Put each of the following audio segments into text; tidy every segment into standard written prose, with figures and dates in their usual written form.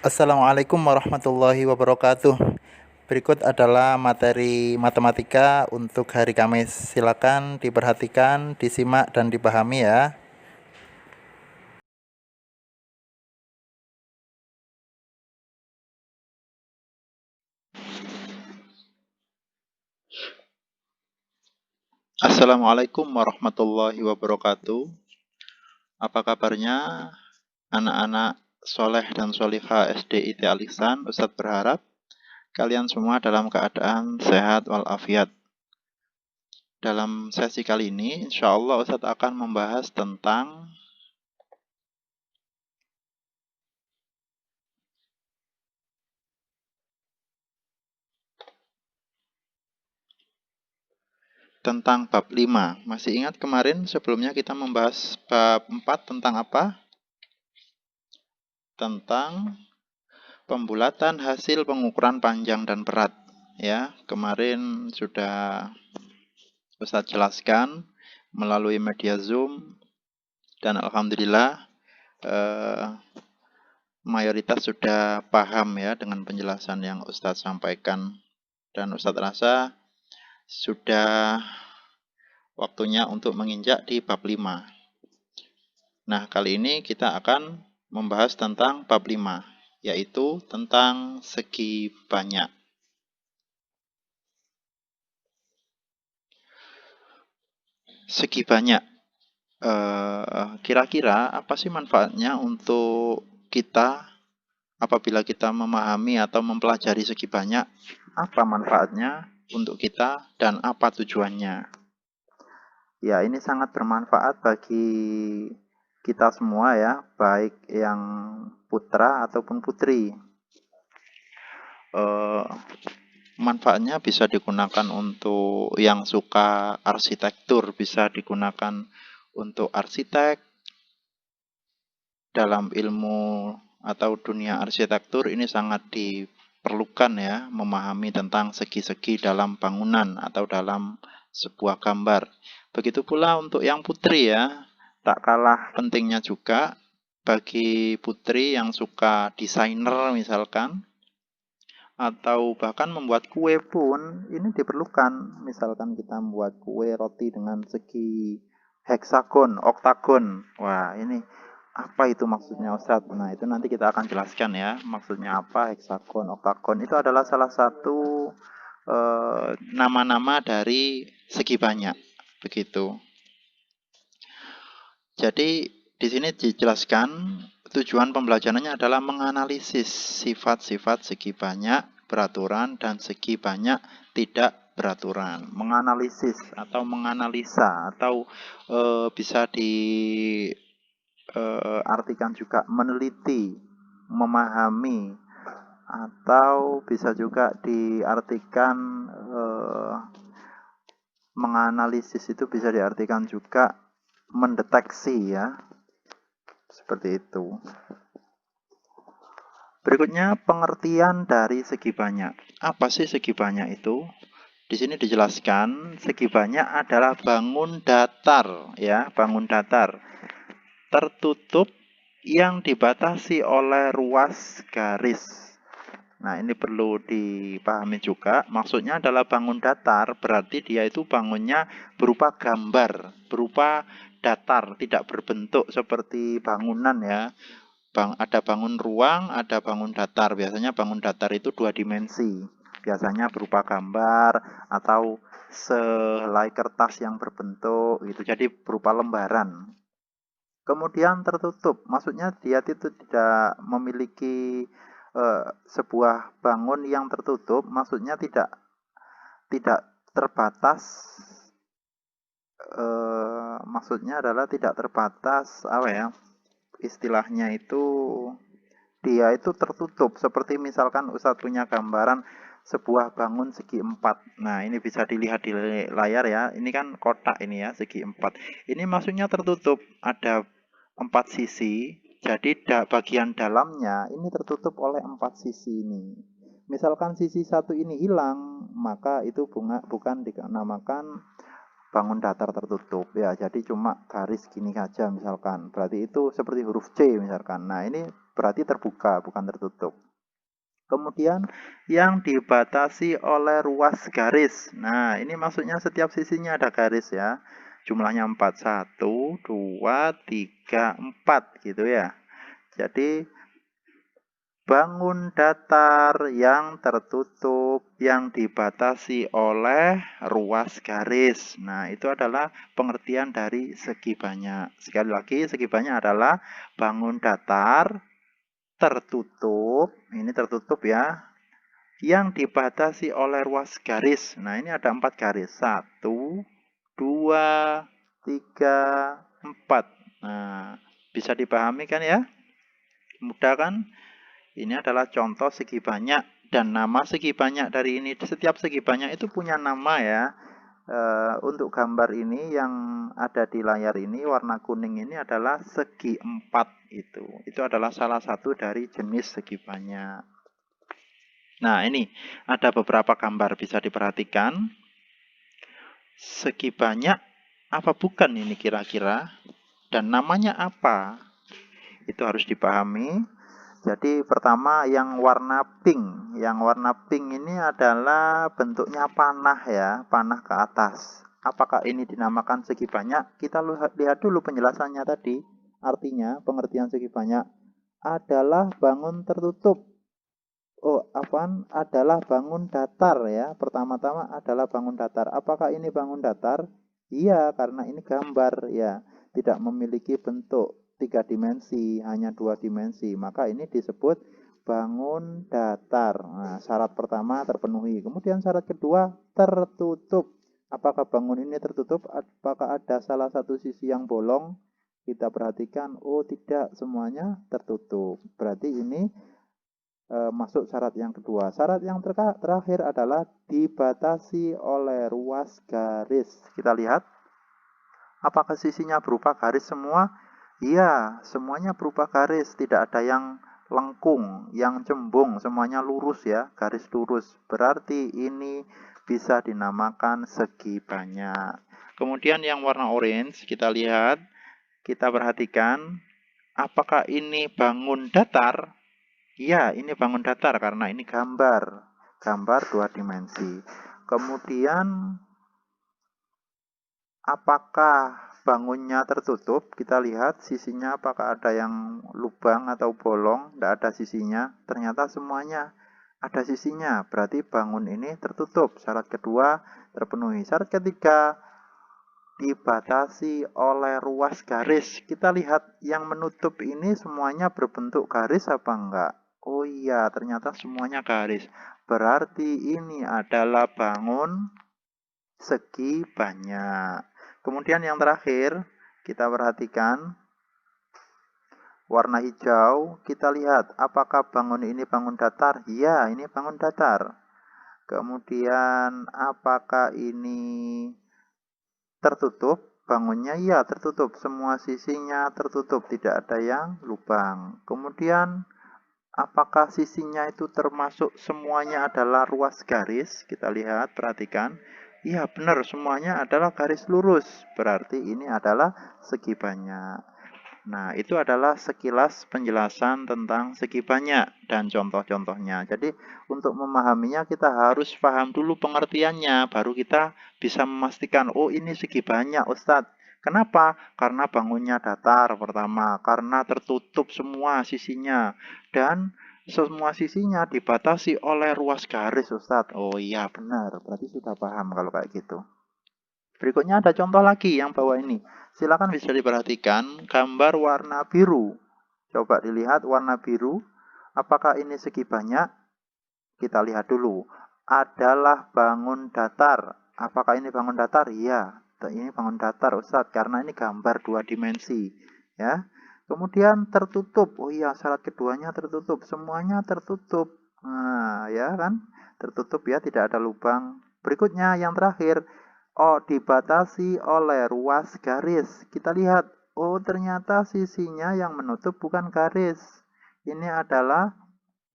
Assalamualaikum warahmatullahi wabarakatuh. Berikut adalah materi matematika untuk hari Kamis. Silakan diperhatikan, disimak, dan dipahami ya. Assalamualaikum warahmatullahi wabarakatuh. Apa kabarnya anak-anak soleh dan solihah SD IT Alisan? Ustadz berharap kalian semua dalam keadaan sehat walafiat. Dalam sesi kali ini, insya Allah Ustadz akan membahas tentang bab 5. Masih ingat kemarin sebelumnya kita membahas bab 4 tentang apa? Tentang pembulatan hasil pengukuran panjang dan berat. Ya, kemarin sudah Ustadz jelaskan melalui media Zoom dan alhamdulillah mayoritas sudah paham ya dengan penjelasan yang Ustadz sampaikan, dan Ustadz rasa sudah waktunya untuk menginjak di bab 5. Nah, kali ini kita akan membahas tentang bab 5, yaitu tentang segi banyak. Segi banyak, kira-kira apa sih manfaatnya untuk kita apabila kita memahami atau mempelajari segi banyak? Apa manfaatnya untuk kita dan apa tujuannya? Ya, ini sangat bermanfaat bagi kita semua ya, baik yang putra ataupun putri. Manfaatnya bisa digunakan untuk yang suka arsitektur, bisa digunakan untuk arsitek. Dalam ilmu atau dunia arsitektur ini sangat diperlukan ya, memahami tentang segi-segi dalam bangunan atau dalam sebuah gambar. Begitu pula untuk yang putri ya, tak kalah pentingnya juga bagi putri yang suka desainer misalkan, atau bahkan membuat kue pun ini diperlukan. Misalkan kita membuat kue roti dengan segi heksagon, oktagon. Wah, ini apa itu maksudnya Ustadz? Nah, itu nanti kita akan jelaskan ya. Maksudnya apa heksagon, oktagon. Itu adalah salah satu nama-nama dari segi banyak. Begitu. Jadi di sini dijelaskan tujuan pembelajarannya adalah menganalisis sifat-sifat segi banyak beraturan dan segi banyak tidak beraturan. Menganalisis atau menganalisa atau bisa diartikan juga meneliti, memahami, atau bisa juga diartikan menganalisis itu bisa diartikan juga mendeteksi ya. Seperti itu. Berikutnya pengertian dari segi banyak. Apa sih segi banyak itu? Di sini dijelaskan segi banyak adalah bangun datar ya, bangun datar tertutup yang dibatasi oleh ruas garis. Nah, ini perlu dipahami juga. Maksudnya adalah bangun datar berarti dia itu bangunnya berupa gambar, berupa datar, tidak berbentuk seperti bangunan ya. Ada bangun ruang, ada bangun datar. Biasanya bangun datar itu 2 dimensi. Biasanya berupa gambar atau sehelai kertas yang berbentuk gitu. Jadi berupa lembaran. Kemudian tertutup, maksudnya dia itu tidak memiliki sebuah bangun yang tertutup, maksudnya tidak terbatas. Maksudnya adalah tidak terbatas apa ya? Istilahnya itu dia itu tertutup, seperti misalkan Ustadz punya gambaran sebuah bangun segi 4. Nah, ini bisa dilihat di layar ya. Ini kan kotak ini ya, segi 4. Ini maksudnya tertutup, ada 4 sisi. Jadi bagian dalamnya ini tertutup oleh 4 sisi ini. Misalkan sisi satu ini hilang, maka itu bukan dinamakan bangun datar tertutup ya. Jadi cuma garis gini saja misalkan. Berarti itu seperti huruf C misalkan. Nah, ini berarti terbuka bukan tertutup. Kemudian yang dibatasi oleh ruas garis. Nah, ini maksudnya setiap sisinya ada garis ya. Jumlahnya 4. 1, 2, 3, 4 gitu ya. Jadi bangun datar yang tertutup yang dibatasi oleh ruas garis. Nah, itu adalah pengertian dari segi banyak. Sekali lagi, segi banyak adalah bangun datar tertutup, ini tertutup ya, yang dibatasi oleh ruas garis. Nah, ini ada 4 garis. 1, 2, 3, 4. Nah, bisa dipahami kan ya? Mudah kan? Ini adalah contoh segi banyak dan nama segi banyak dari ini. Setiap segi banyak itu punya nama ya. Untuk gambar ini yang ada di layar ini warna kuning ini adalah segi 4 itu. Itu adalah salah satu dari jenis segi banyak. Nah, ini ada beberapa gambar bisa diperhatikan. Segi banyak apa bukan ini kira-kira? Dan namanya apa? Itu harus dipahami. Jadi pertama yang warna pink. Yang warna pink ini adalah bentuknya panah ya, panah ke atas. Apakah ini dinamakan segi banyak? Kita lihat dulu penjelasannya tadi. Artinya pengertian segi banyak adalah bangun tertutup. Oh, apaan? Adalah bangun datar ya. Pertama-tama adalah bangun datar. Apakah ini bangun datar? Iya, karena ini gambar ya. Tidak memiliki bentuk 3 dimensi, hanya 2 dimensi. Maka ini disebut bangun datar. Nah, syarat pertama terpenuhi. Kemudian syarat kedua tertutup. Apakah bangun ini tertutup? Apakah ada salah satu sisi yang bolong? Kita perhatikan, oh tidak, semuanya tertutup. Berarti ini masuk syarat yang kedua. Syarat yang terakhir adalah dibatasi oleh ruas garis. Kita lihat, apakah sisinya berupa garis semua? Iya, semuanya berupa garis. Tidak ada yang lengkung, yang cembung. Semuanya lurus ya, garis lurus. Berarti ini bisa dinamakan segi banyak. Kemudian yang warna orange, kita lihat, kita perhatikan, apakah ini bangun datar? Iya, ini bangun datar karena ini gambar 2 dimensi. Kemudian apakah bangunnya tertutup? Kita lihat sisinya apakah ada yang lubang atau bolong? Tidak ada sisinya. Ternyata semuanya ada sisinya. Berarti bangun ini tertutup. Syarat kedua terpenuhi. Syarat ketiga dibatasi oleh ruas garis. Kita lihat yang menutup ini semuanya berbentuk garis apa enggak? Oh iya, ternyata semuanya garis. Berarti ini adalah bangun segi banyak. Kemudian yang terakhir, kita perhatikan warna hijau. Kita lihat apakah bangun ini bangun datar? Iya, ini bangun datar. Kemudian apakah ini tertutup? Bangunnya iya tertutup. Semua sisinya tertutup, tidak ada yang lubang. Kemudian apakah sisinya itu termasuk semuanya adalah ruas garis? Kita lihat, perhatikan. Iya, benar, semuanya adalah garis lurus. Berarti ini adalah segi banyak. Nah, itu adalah sekilas penjelasan tentang segi banyak dan contoh-contohnya. Jadi, untuk memahaminya kita harus paham dulu pengertiannya, baru kita bisa memastikan, oh ini segi banyak, Ustadz. Kenapa? Karena bangunnya datar pertama, karena tertutup semua sisinya, dan semua sisinya dibatasi oleh ruas garis, Ustadz. Oh iya, benar. Berarti sudah paham kalau kayak gitu. Berikutnya ada contoh lagi yang bawah ini. Silakan bisa diperhatikan gambar warna biru. Coba dilihat warna biru. Apakah ini segi banyak? Kita lihat dulu. Adalah bangun datar. Apakah ini bangun datar? Iya. Ini bangun datar, Ustadz, karena ini gambar 2 dimensi. Ya. Kemudian tertutup. Oh iya, syarat keduanya tertutup. Semuanya tertutup. Nah, ya kan? Tertutup ya, tidak ada lubang. Berikutnya yang terakhir. Oh, dibatasi oleh ruas garis. Kita lihat. Oh, ternyata sisinya yang menutup bukan garis. Ini adalah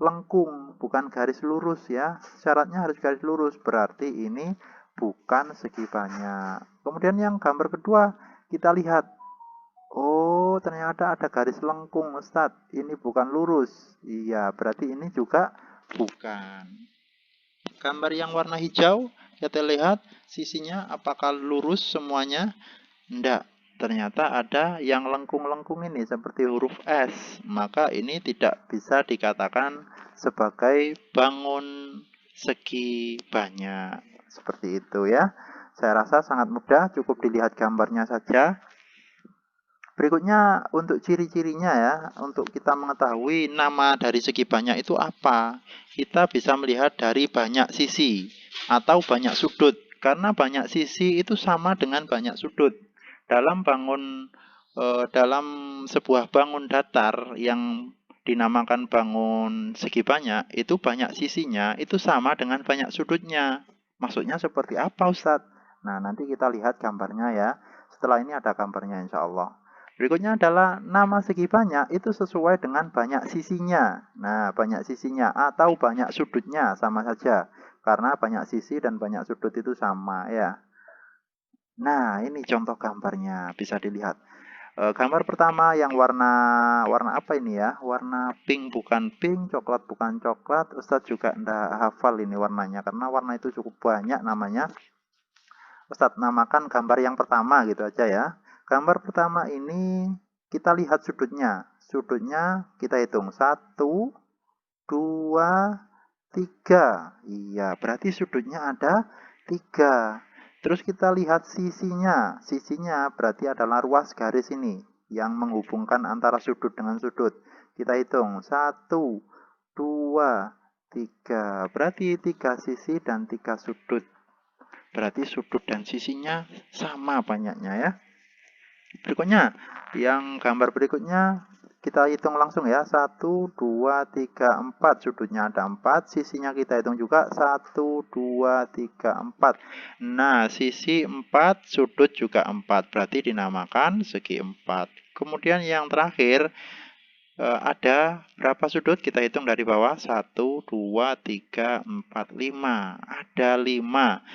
lengkung, bukan garis lurus ya. Syaratnya harus garis lurus. Berarti ini bukan segi banyak. Kemudian yang gambar kedua, kita lihat. Oh, ternyata ada garis lengkung, Ustadz. Ini bukan lurus. Iya, berarti ini juga bukan. Gambar yang warna hijau, kita lihat sisinya apakah lurus semuanya? Tidak. Ternyata ada yang lengkung-lengkung ini seperti huruf S. Maka ini tidak bisa dikatakan sebagai bangun segi banyak. Seperti itu ya. Saya rasa sangat mudah, cukup dilihat gambarnya saja. Berikutnya untuk ciri-cirinya ya, untuk kita mengetahui nama dari segi banyak itu apa. Kita bisa melihat dari banyak sisi atau banyak sudut. Karena banyak sisi itu sama dengan banyak sudut. Dalam sebuah bangun datar yang dinamakan bangun segi banyak, itu banyak sisinya itu sama dengan banyak sudutnya. Maksudnya seperti apa, Ustadz? Nah, nanti kita lihat gambarnya ya. Setelah ini ada gambarnya insya Allah. Berikutnya adalah nama segi banyak itu sesuai dengan banyak sisinya. Nah, banyak sisinya atau banyak sudutnya sama saja. Karena banyak sisi dan banyak sudut itu sama ya. Nah, ini contoh gambarnya, bisa dilihat. Gambar pertama yang warna apa ini ya? Warna pink bukan pink, coklat bukan coklat. Ustadz juga enggak hafal ini warnanya karena warna itu cukup banyak namanya. Ustadz namakan gambar yang pertama gitu aja ya. Gambar pertama ini kita lihat sudutnya. Sudutnya kita hitung 1, 2, 3. Iya, berarti sudutnya ada 3. Terus kita lihat sisinya. Sisinya berarti adalah ruas garis ini yang menghubungkan antara sudut dengan sudut. Kita hitung 1, 2, 3. Berarti 3 sisi dan 3 sudut. Berarti sudut dan sisinya sama banyaknya ya. Berikutnya, yang gambar berikutnya kita hitung langsung ya. 1, 2, 3, 4. Sudutnya ada 4. Sisinya kita hitung juga. 1, 2, 3, 4. Nah, sisi 4, sudut juga 4. Berarti dinamakan segi 4. Kemudian yang terakhir, ada berapa sudut? Kita hitung dari bawah. 1, 2, 3, 4, 5. Ada 5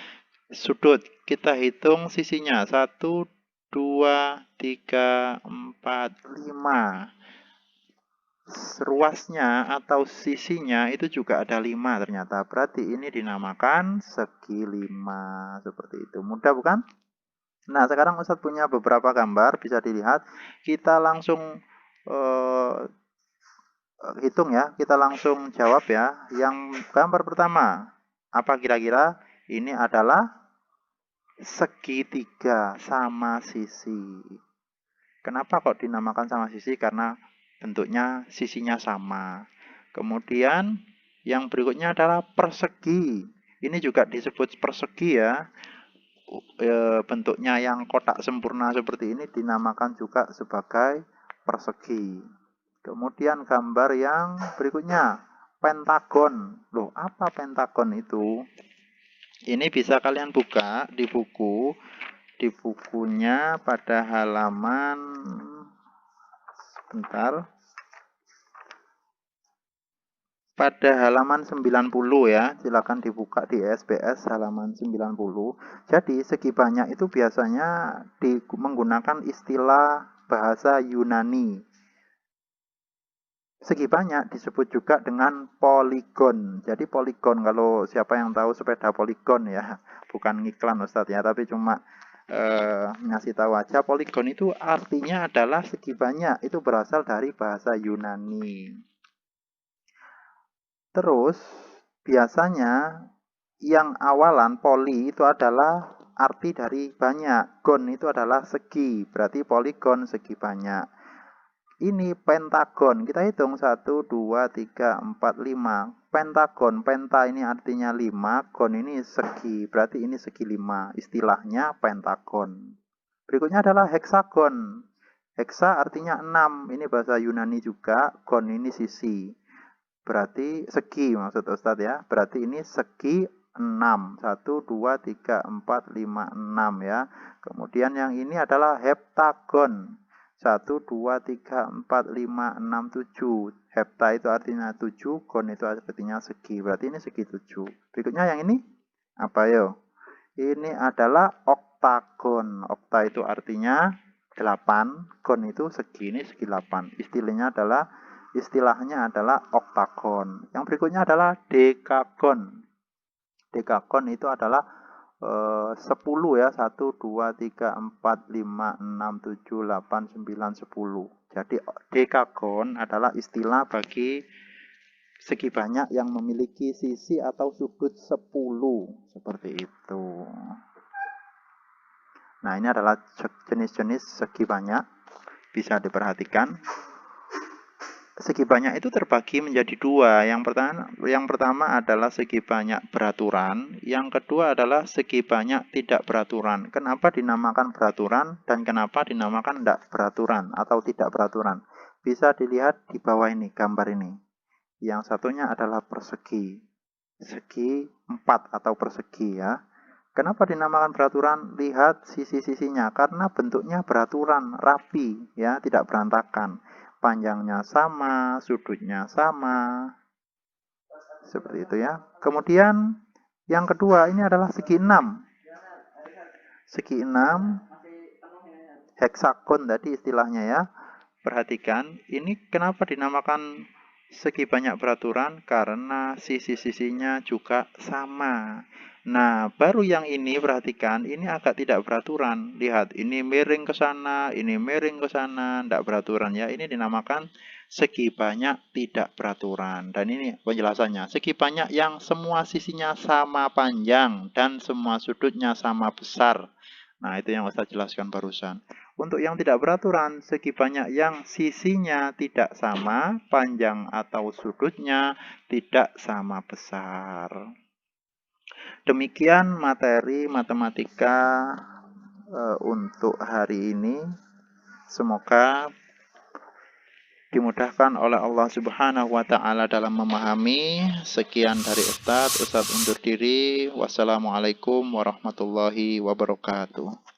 sudut. Kita hitung sisinya. 1, 2, 3, 4, 5. Ruasnya atau sisinya itu juga ada 5 ternyata. Berarti ini dinamakan segi 5. Seperti itu. Mudah bukan? Nah, sekarang Ustadz punya beberapa gambar. Bisa dilihat. Kita langsung hitung ya. Kita langsung jawab ya. Yang gambar pertama. Apa kira-kira? Ini adalah segitiga sama sisi. Kenapa kok dinamakan sama sisi? Karena bentuknya sisinya sama. Kemudian yang berikutnya adalah persegi. Ini juga disebut persegi ya. Bentuknya yang kotak sempurna seperti ini dinamakan juga sebagai persegi. Kemudian gambar yang berikutnya, pentagon. Loh, apa pentagon itu? Ini bisa kalian buka di bukunya pada halaman sebentar. Pada halaman 90 ya. Silakan dibuka di SBS halaman 90. Jadi segi banyak itu biasanya menggunakan istilah bahasa Yunani. Segi banyak disebut juga dengan poligon. Jadi poligon, kalau siapa yang tahu sepeda poligon ya, bukan ngiklan Ustadz ya, tapi cuma ngasih tahu aja. Poligon itu artinya adalah segi banyak. Itu berasal dari bahasa Yunani. Terus biasanya yang awalan poli itu adalah arti dari banyak. Gon itu adalah segi. Berarti poligon segi banyak. Ini pentagon. Kita hitung 1, 2, 3, 4, 5. Pentagon. Penta ini artinya 5. Gon ini segi. Berarti ini segi 5. Istilahnya pentagon. Berikutnya adalah heksagon. Heksa artinya 6. Ini bahasa Yunani juga. Gon ini sisi. Berarti segi maksud Ustadz ya. Berarti ini segi 6. 1, 2, 3, 4, 5, 6 ya. Kemudian yang ini adalah heptagon. 1, 2, 3, 4, 5, 6, 7. Hepta itu artinya 7, gon itu artinya segi. Berarti ini segi 7. Berikutnya yang ini apa yo? Ini adalah oktagon. Okta itu artinya 8, gon itu segi, ini segi 8. Istilahnya adalah oktagon. Yang berikutnya adalah dekagon. Dekagon itu adalah 10 ya, 1, 2, 3, 4, 5, 6, 7, 8, 9, 10. Jadi dekagon adalah istilah bagi segi banyak yang memiliki sisi atau sudut 10. Seperti itu. Nah, ini adalah jenis-jenis segi banyak. Bisa diperhatikan. Segi banyak itu terbagi menjadi dua. Yang pertama adalah segi banyak beraturan. Yang kedua adalah segi banyak tidak beraturan. Kenapa dinamakan beraturan dan kenapa dinamakan tidak beraturan atau tidak beraturan? Bisa dilihat di bawah ini, gambar ini. Yang satunya adalah persegi. Segi 4 atau persegi ya. Kenapa dinamakan beraturan? Lihat sisi-sisinya, karena bentuknya beraturan, rapi, ya, tidak berantakan. Panjangnya sama, sudutnya sama, seperti itu ya. Kemudian yang kedua ini adalah segi 6. Segi 6, heksagon tadi istilahnya ya. Perhatikan, ini kenapa dinamakan segi banyak beraturan? Karena sisi-sisinya juga sama. Nah, baru yang ini perhatikan, ini agak tidak beraturan. Lihat, ini miring ke sana, ini miring ke sana, tidak beraturan ya. Ini dinamakan segi banyak tidak beraturan. Dan ini penjelasannya, segi banyak yang semua sisinya sama panjang dan semua sudutnya sama besar. Nah, itu yang Ustaz jelaskan barusan. Untuk yang tidak beraturan, segi banyak yang sisinya tidak sama, panjang atau sudutnya tidak sama besar. Demikian materi matematika untuk hari ini. Semoga dimudahkan oleh Allah Subhanahu wa Ta'ala dalam memahami. Sekian dari Ustadz undur diri. Wassalamualaikum warahmatullahi wabarakatuh.